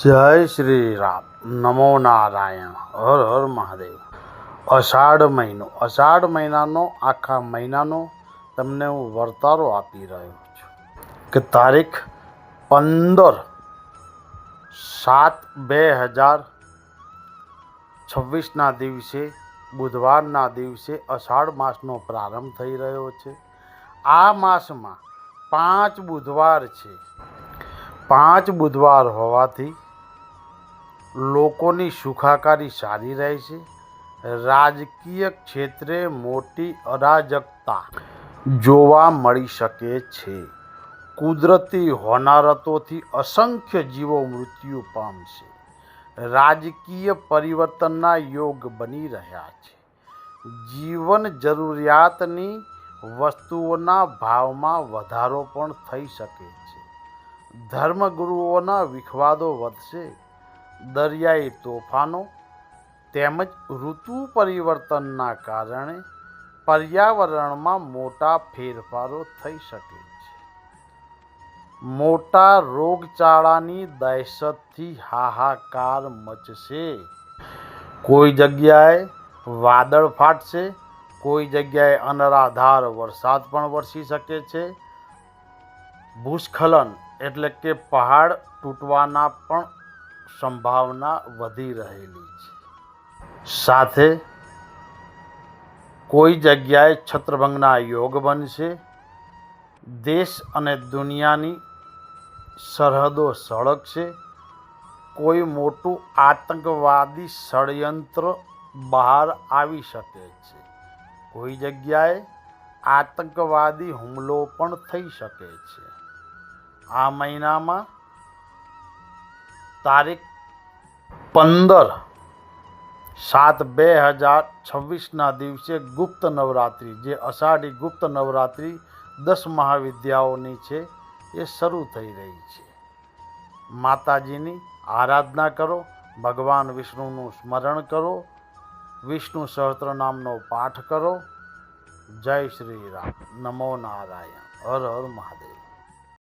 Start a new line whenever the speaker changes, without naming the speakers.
જય શ્રી રામ. નમો નારાયણ. હર હર મહાદેવ. અષાઢ મહિનાનો આખા મહિનાનો તમને હું વર્તારો આપી રહ્યો છું કે તારીખ 15/7/2026ના દિવસે બુધવારના દિવસે અષાઢ માસનો પ્રારંભ થઈ રહ્યો છે. આ માસમાં 5 બુધવાર છે. 5 બુધવાર હોવાથી લોકોની સુખાકારી સારી રહેશે. રાજકીય ક્ષેત્રે મોટી અરાજકતા જોવા મળી શકે છે. કુદરતી હોનારતોથી અસંખ્ય જીવો મૃત્યુ પામશે. રાજકીય પરિવર્તનના યોગ બની રહ્યા છે. જીવન જરૂરિયાતની વસ્તુઓના ભાવમાં વધારો પણ થઈ શકે છે. ધર્મગુરુઓના વિખવાદો વધશે. દરિયાઈ તોફાનો તેમજ ઋતુ પરિવર્તનના કારણે પર્યાવરણમાં મોટા ફેરફારો થઈ શકે છે. મોટા રોગચાળાની દહેશતથી હાહાકાર મચશે. કોઈ જગ્યાએ વાદળ ફાટશે, કોઈ જગ્યાએ અનરાધાર વરસાદ પણ વરસી શકે છે. ભૂસ્ખલન એટલે કે પહાડ તૂટવાના પણ સંભાવના વધી રહેલી છે. સાથે કોઈ જગ્યાએ છત્રભંગના યોગ બનશે. દેશ અને દુનિયાની સરહદો સળગશે. કોઈ મોટું આતંકવાદી ષડયંત્ર બહાર આવી શકે છે. કોઈ જગ્યાએ આતંકવાદી હુમલો પણ થઈ શકે છે. આ મહિનામાં તારીખ 15/7/2026ના દિવસે ગુપ્ત નવરાત્રિ, જે અષાઢી ગુપ્ત નવરાત્રિ 10 મહાવિદ્યાઓની છે, એ શરૂ થઈ રહી છે. માતાજીની આરાધના કરો, ભગવાન વિષ્ણુનું સ્મરણ કરો, વિષ્ણુ સહસ્ત્રનામનો પાઠ કરો. જય શ્રી રામ. નમો નારાયણ. હર હર મહાદેવ.